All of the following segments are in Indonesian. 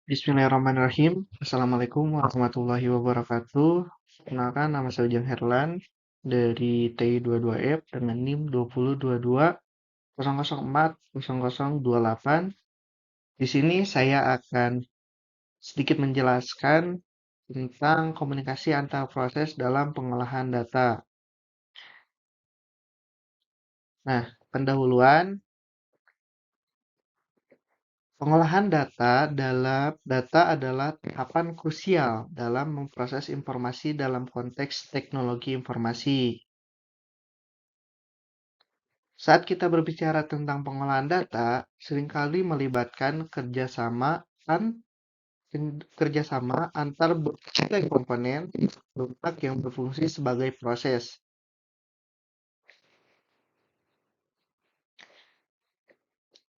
Bismillahirrahmanirrahim. Assalamualaikum warahmatullahi wabarakatuh. Perkenalkan, nama saya Ujang Herlan dari TI 22F dengan NIM 2022 0040040028. Di sini saya akan sedikit menjelaskan tentang komunikasi antar proses dalam pengolahan data. Nah, pendahuluan. Pengolahan data adalah tahapan krusial dalam memproses informasi dalam konteks teknologi informasi. Saat kita berbicara tentang pengolahan data, seringkali melibatkan kerjasama antar berbagai komponen lunak yang berfungsi sebagai proses.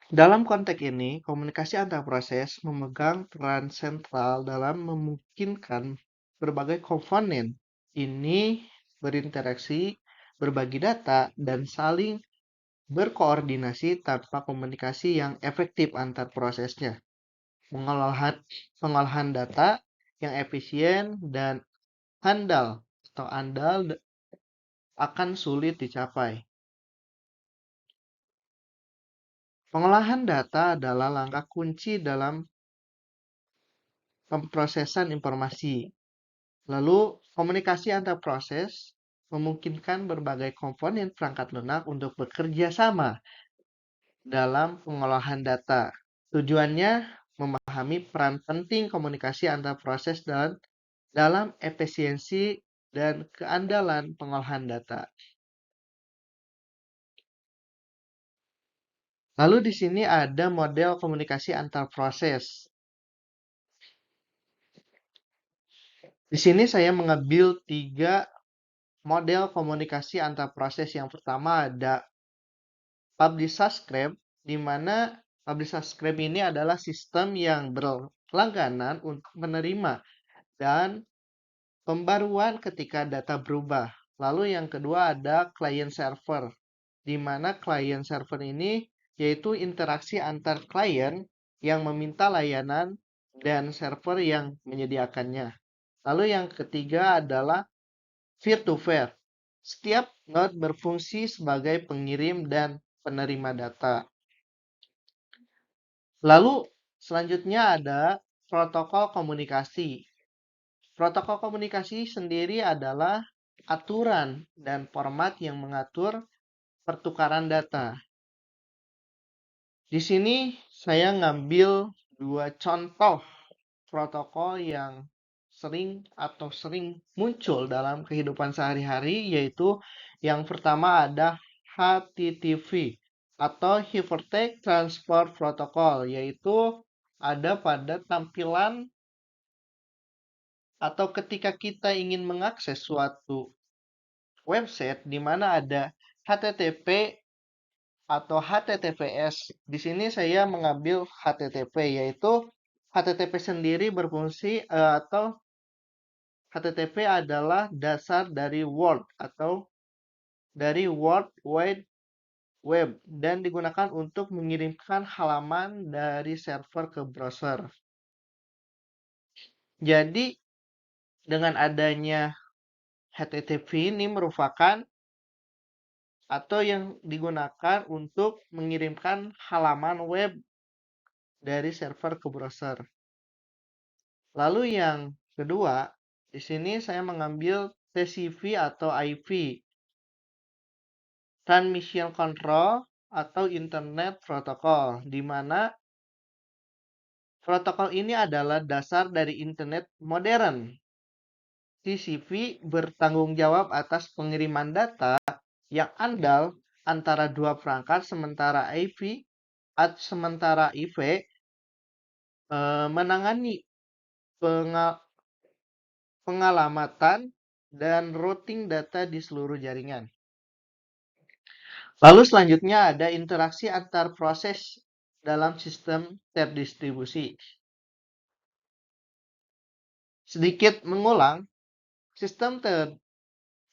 Dalam konteks ini, komunikasi antar proses memegang peran sentral dalam memungkinkan berbagai komponen ini berinteraksi, berbagi data, dan saling berkoordinasi tanpa komunikasi yang efektif antar prosesnya. Pengolahan data yang efisien dan andal akan sulit dicapai. Pengolahan data adalah langkah kunci dalam pemrosesan informasi. Lalu, komunikasi antar proses memungkinkan berbagai komponen perangkat lunak untuk bekerja sama dalam pengolahan data. Tujuannya memahami peran penting komunikasi antar proses dalam efisiensi dan keandalan pengolahan data. Lalu di sini ada model komunikasi antar proses. Di sini saya mengambil 3 model komunikasi antar proses. Yang pertama ada publish subscribe, di mana publish subscribe ini adalah sistem yang berlangganan untuk menerima dan pembaruan ketika data berubah. Lalu yang kedua ada client server, di mana client server ini yaitu interaksi antar klien yang meminta layanan dan server yang menyediakannya. Lalu yang ketiga adalah peer-to-peer. Setiap node berfungsi sebagai pengirim dan penerima data. Lalu selanjutnya ada protokol komunikasi. Protokol komunikasi sendiri adalah aturan dan format yang mengatur pertukaran data. Di sini saya ngambil 2 contoh protokol yang sering muncul dalam kehidupan sehari-hari, yaitu yang pertama ada HTTP atau Hypertext Transport Protocol, yaitu ada pada tampilan atau ketika kita ingin mengakses suatu website di mana ada HTTP atau HTTPS. Di sini saya mengambil HTTP, yaitu HTTP sendiri berfungsi atau HTTP adalah dasar dari World atau dari World Wide Web dan digunakan untuk mengirimkan halaman dari server ke browser. Jadi dengan adanya HTTP ini merupakan atau yang digunakan untuk mengirimkan halaman web dari server ke browser. Lalu yang kedua, di sini saya mengambil TCP atau IP, Transmission Control atau Internet Protocol, di mana protokol ini adalah dasar dari internet modern. TCP bertanggung jawab atas pengiriman data yang andal antara 2 perangkat, sementara IP menangani pengalamatan dan routing data di seluruh jaringan. Lalu selanjutnya ada interaksi antar proses dalam sistem terdistribusi. Sedikit mengulang, sistem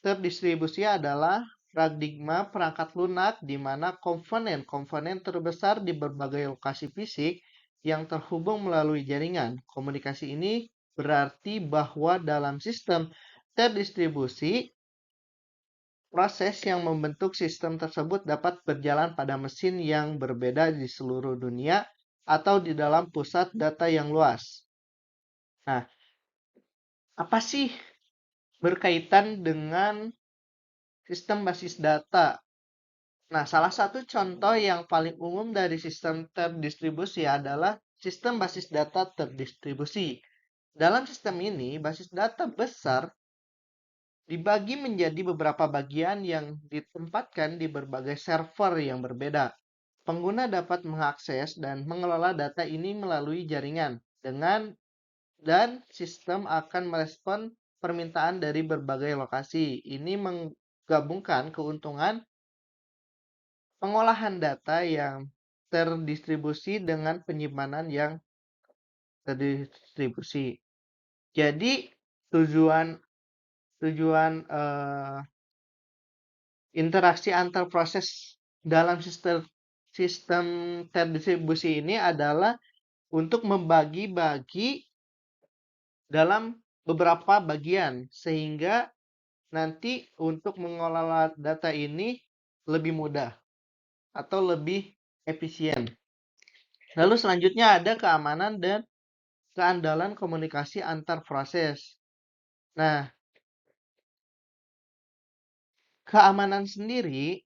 terdistribusi adalah paradigma perangkat lunak di mana komponen-komponen terbesar di berbagai lokasi fisik yang terhubung melalui jaringan. Komunikasi ini berarti bahwa dalam sistem terdistribusi, proses yang membentuk sistem tersebut dapat berjalan pada mesin yang berbeda di seluruh dunia atau di dalam pusat data yang luas. Nah, apa sih berkaitan dengan sistem basis data? Nah, salah satu contoh yang paling umum dari sistem terdistribusi adalah sistem basis data terdistribusi. Dalam sistem ini, basis data besar dibagi menjadi beberapa bagian yang ditempatkan di berbagai server yang berbeda. Pengguna dapat mengakses dan mengelola data ini melalui jaringan dan sistem akan merespon permintaan dari berbagai lokasi. Ini menggabungkan keuntungan pengolahan data yang terdistribusi dengan penyimpanan yang terdistribusi. Jadi tujuan tujuan interaksi antar proses dalam sistem terdistribusi ini adalah untuk membagi-bagi dalam beberapa bagian sehingga nanti untuk mengelola data ini lebih mudah atau lebih efisien. Lalu selanjutnya ada keamanan dan keandalan komunikasi antar proses. Nah, keamanan sendiri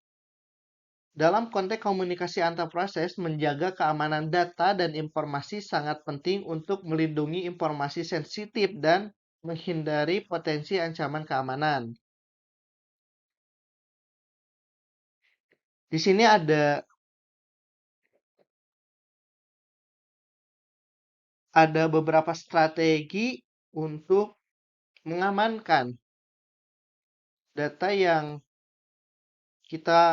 dalam konteks komunikasi antar proses, menjaga keamanan data dan informasi sangat penting untuk melindungi informasi sensitif dan menghindari potensi ancaman keamanan. Di sini ada beberapa strategi untuk mengamankan data yang kita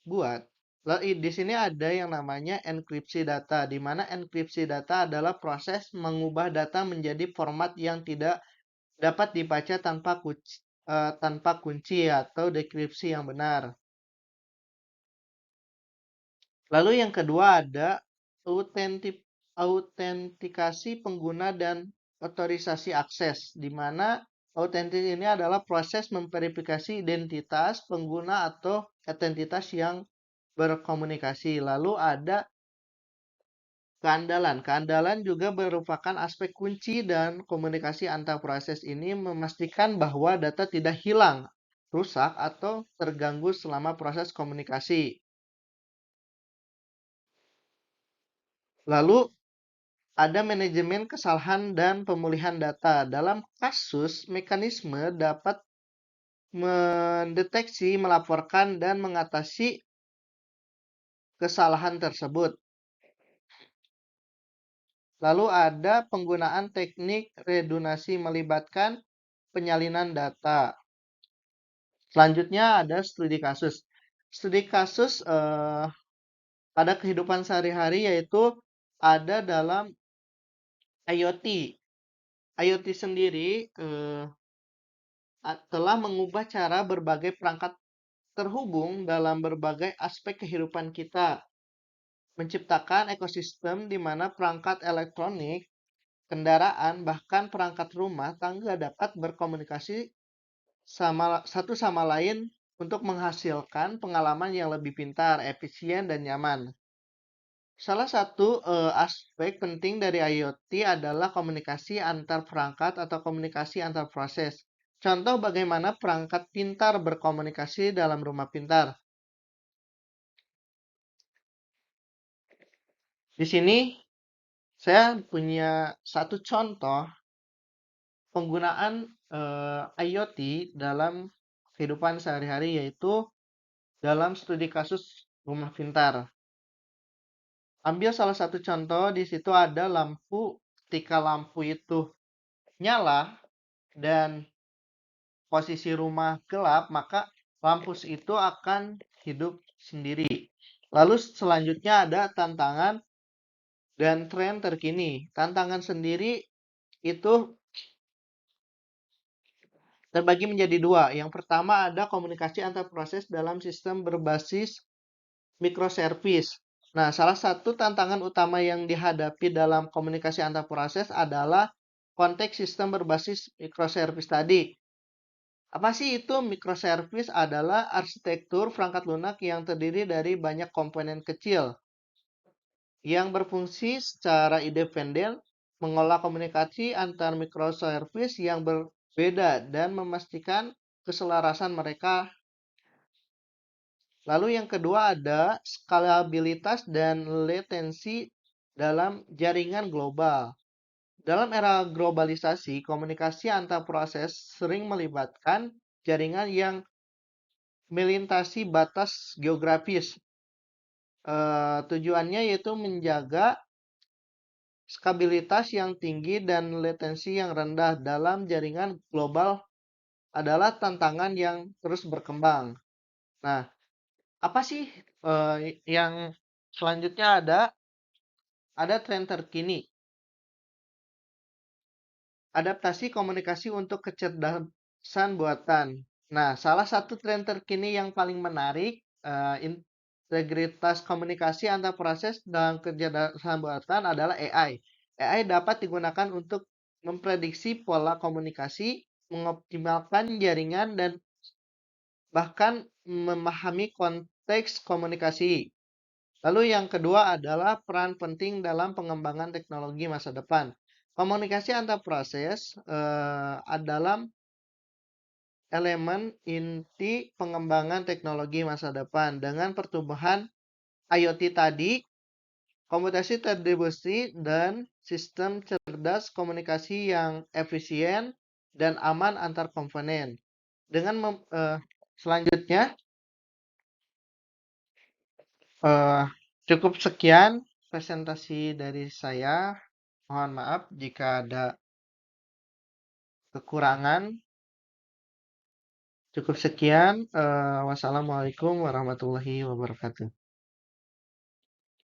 buat. Di sini ada yang namanya enkripsi data, di mana enkripsi data adalah proses mengubah data menjadi format yang tidak dapat dibaca tanpa kunci atau dekripsi yang benar. Lalu yang kedua ada autentikasi pengguna dan otorisasi akses, di mana autentik ini adalah proses memverifikasi identitas pengguna atau identitas yang berkomunikasi. Lalu ada keandalan. Keandalan juga merupakan aspek kunci dan komunikasi antar proses ini memastikan bahwa data tidak hilang, rusak, atau terganggu selama proses komunikasi. Lalu ada manajemen kesalahan dan pemulihan data. Dalam kasus, mekanisme dapat mendeteksi, melaporkan, dan mengatasi kesalahan tersebut. Lalu ada penggunaan teknik redundasi melibatkan penyalinan data. Selanjutnya ada studi kasus. Studi kasus pada kehidupan sehari-hari yaitu ada dalam IoT. IoT sendiri telah mengubah cara berbagai perangkat terhubung dalam berbagai aspek kehidupan kita, menciptakan ekosistem di mana perangkat elektronik, kendaraan, bahkan perangkat rumah tangga dapat berkomunikasi satu sama lain untuk menghasilkan pengalaman yang lebih pintar, efisien, dan nyaman. Salah satu aspek penting dari IoT adalah komunikasi antar perangkat atau komunikasi antar proses. Contoh bagaimana perangkat pintar berkomunikasi dalam rumah pintar. Di sini saya punya satu contoh penggunaan IoT dalam kehidupan sehari-hari yaitu dalam studi kasus rumah pintar. Ambil salah satu contoh, di situ ada lampu. Ketika lampu itu nyala dan posisi rumah gelap, maka lampu itu akan hidup sendiri. Lalu selanjutnya ada tantangan dan tren terkini. Tantangan sendiri itu terbagi menjadi dua. Yang pertama ada komunikasi antar proses dalam sistem berbasis microservice. Nah, salah satu tantangan utama yang dihadapi dalam komunikasi antar proses adalah konteks sistem berbasis microservice tadi. Apa sih itu microservice? Adalah arsitektur perangkat lunak yang terdiri dari banyak komponen kecil yang berfungsi secara independen, mengolah komunikasi antar microservice yang berbeda dan memastikan keselarasan mereka. Lalu yang kedua ada skalabilitas dan latensi dalam jaringan global. Dalam era globalisasi, komunikasi antar proses sering melibatkan jaringan yang melintasi batas geografis. Tujuannya yaitu menjaga stabilitas yang tinggi dan latensi yang rendah dalam jaringan global adalah tantangan yang terus berkembang. Nah, apa sih yang selanjutnya ada tren terkini, adaptasi komunikasi untuk kecerdasan buatan. Nah, salah satu tren terkini yang paling menarik, integritas komunikasi antar proses dan kecerdasan buatan adalah AI. AI dapat digunakan untuk memprediksi pola komunikasi, mengoptimalkan jaringan, dan bahkan memahami konteks komunikasi. Lalu yang kedua adalah peran penting dalam pengembangan teknologi masa depan. Komunikasi antar proses adalah elemen inti pengembangan teknologi masa depan. Dengan pertumbuhan IoT tadi, komputasi terdistribusi, dan sistem cerdas komunikasi yang efisien dan aman antar komponen. Selanjutnya, eh, cukup sekian presentasi dari saya. Mohon maaf jika ada kekurangan. Cukup sekian. Wassalamualaikum warahmatullahi wabarakatuh.